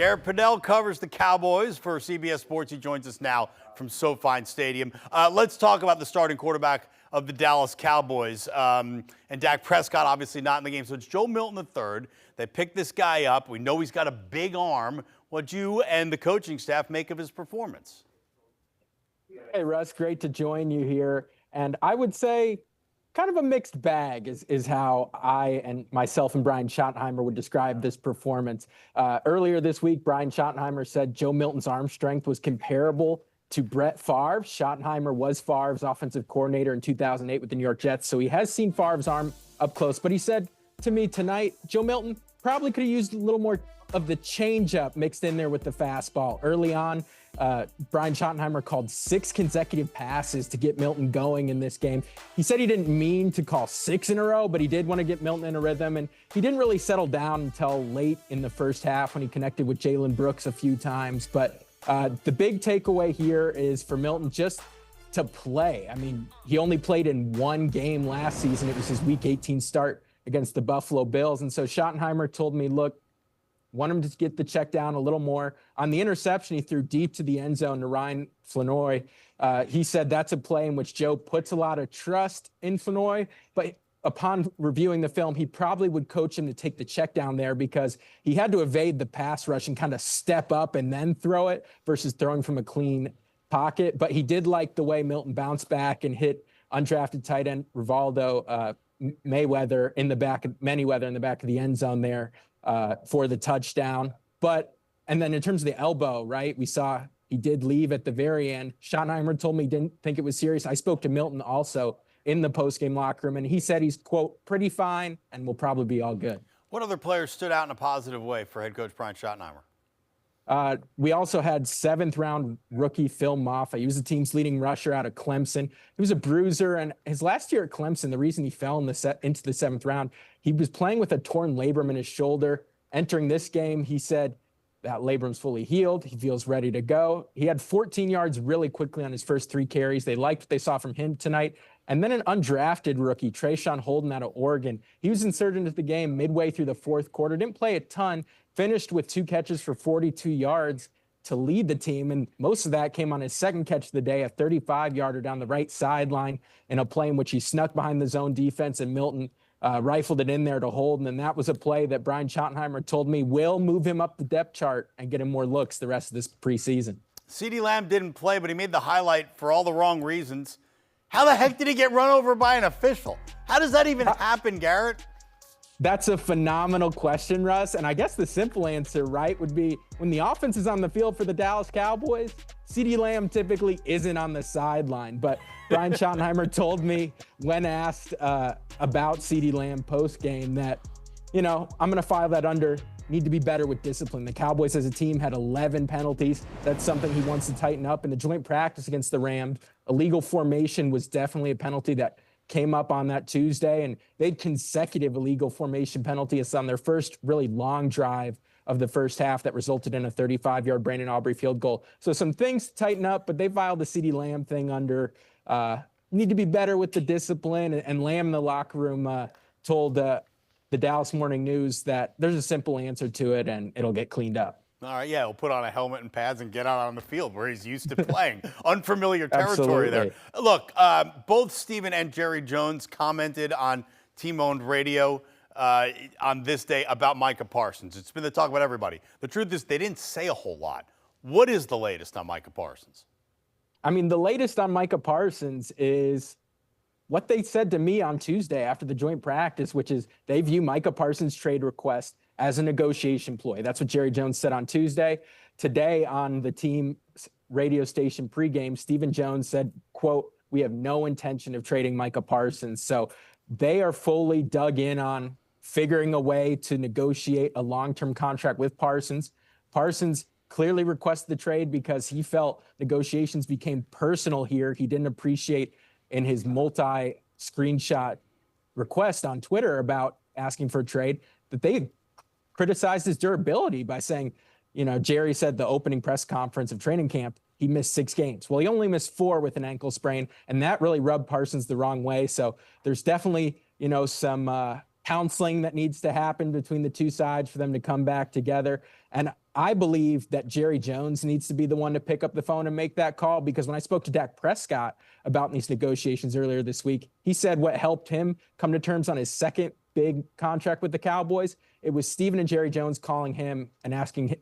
Garrett Podell covers the Cowboys for CBS Sports. He joins us now from SoFi Stadium. Let's talk about the starting quarterback of the Dallas Cowboys. And Dak Prescott obviously not in the game. So it's Joe Milton III. They picked this guy up. We know he's got a big arm. What'd you and the coaching staff make of his performance? Hey, Russ, great to join you here. And I would say kind of a mixed bag is how I and myself and Brian Schottenheimer would describe this performance. Earlier this week, Brian Schottenheimer said Joe Milton's arm strength was comparable to Brett Favre. Schottenheimer was Favre's offensive coordinator in 2008 with the New York Jets, so he has seen Favre's arm up close. But he said to me tonight, Joe Milton probably could have used a little more of the changeup mixed in there with the fastball. Early on, Brian Schottenheimer called 6 consecutive passes to get Milton going in this game. He said he didn't mean to call 6 in a row, but he did want to get Milton in a rhythm, and he didn't really settle down until late in the first half when he connected with Jalen Brooks a few times. But the big takeaway here is for Milton just to play. I mean, he only played in one game last season. It was his Week 18 start against the Buffalo Bills. And so Schottenheimer told me, look, want him to get the check down a little more. On the interception, he threw deep to the end zone to Ryan Flanoy. He said that's a play in which Joe puts a lot of trust in Flanoy, but upon reviewing the film, he probably would coach him to take the check down there because he had to evade the pass rush and kind of step up and then throw it versus throwing from a clean pocket. But he did like the way Milton bounced back and hit undrafted tight end Rivaldo Mayweather in the back of the end zone there for the touchdown. And then in terms of the elbow, right, we saw he did leave at the very end. Schottenheimer told me he didn't think it was serious. I spoke to Milton also in the postgame locker room, and he said he's, quote, pretty fine and will probably be all good. What other players stood out in a positive way for head coach Brian Schottenheimer? We also had 7th-round rookie Phil Maffa. He was the team's leading rusher out of Clemson. He was a bruiser, and his last year at Clemson, the reason he fell into the 7th round, he was playing with a torn labrum in his shoulder. Entering this game, he said that labrum's fully healed. He feels ready to go. He had 14 yards really quickly on his first 3 carries. They liked what they saw from him tonight. And then an undrafted rookie, Trayshawn Holden out of Oregon. He was inserted into the game midway through the 4th quarter. Didn't play a ton. Finished with 2 catches for 42 yards to lead the team. And most of that came on his 2nd catch of the day, a 35-yarder down the right sideline in a play in which he snuck behind the zone defense and Milton rifled it in there to Holden. And that was a play that Brian Schottenheimer told me will move him up the depth chart and get him more looks the rest of this preseason. CeeDee Lamb didn't play, but he made the highlight for all the wrong reasons. How the heck did he get run over by an official? How does that even happen, Garrett? That's a phenomenal question, Russ. And I guess the simple answer, right, would be when the offense is on the field for the Dallas Cowboys, CeeDee Lamb typically isn't on the sideline. But Brian Schottenheimer told me when asked about CeeDee Lamb post-game that, I'm going to file that under need to be better with discipline. The Cowboys as a team had 11 penalties. That's something he wants to tighten up. In the joint practice against the Rams, illegal formation was definitely a penalty that came up on that Tuesday, and they had consecutive illegal formation penalties on their first really long drive of the first half that resulted in a 35-yard Brandon Aubrey field goal. So some things to tighten up, but they filed the CeeDee Lamb thing under need to be better with the discipline. And Lamb in the locker room told the Dallas Morning News that there's a simple answer to it, and it'll get cleaned up. All right, yeah, he'll put on a helmet and pads and get out on the field where he's used to playing. Unfamiliar territory there. Look, both Stephen and Jerry Jones commented on team-owned radio on this day about Micah Parsons. It's been the talk about everybody. The truth is they didn't say a whole lot. What is the latest on Micah Parsons? I mean, the latest on Micah Parsons is what they said to me on Tuesday after the joint practice, which is they view Micah Parsons' trade request as a negotiation ploy. That's what Jerry Jones said on Tuesday. Today on the team's radio station pregame, Stephen Jones said, quote, "We have no intention of trading Micah Parsons." So they are fully dug in on figuring a way to negotiate a long-term contract with Parsons. Parsons clearly requested the trade because he felt negotiations became personal here. He didn't appreciate in his multi-screenshot request on Twitter about asking for a trade that they criticized his durability by saying, Jerry said the opening press conference of training camp, he missed 6 games. Well, he only missed 4 with an ankle sprain, and that really rubbed Parsons the wrong way. So there's definitely, some counseling that needs to happen between the two sides for them to come back together. And I believe that Jerry Jones needs to be the one to pick up the phone and make that call, because when I spoke to Dak Prescott about these negotiations earlier this week, he said what helped him come to terms on his second big contract with the Cowboys, it was Steven and Jerry Jones calling him and asking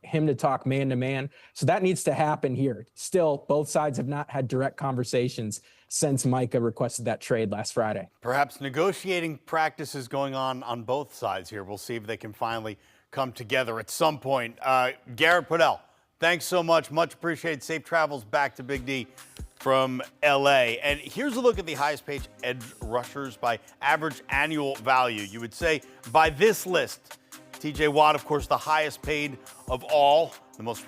him to talk man to man. So that needs to happen here. Still, both sides have not had direct conversations since Micah requested that trade last Friday. Perhaps negotiating practices going on both sides here. We'll see if they can finally come together at some point. Garrett Podell, thanks so much. Much appreciated. Safe travels back to Big D from L.A. And here's a look at the highest paid edge rushers by average annual value. You would say by this list, T.J. Watt, of course, the highest paid of all, the most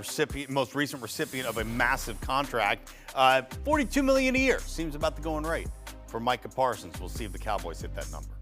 recent recipient of a massive contract, $42 million a year. Seems about the going rate for Micah Parsons. We'll see if the Cowboys hit that number.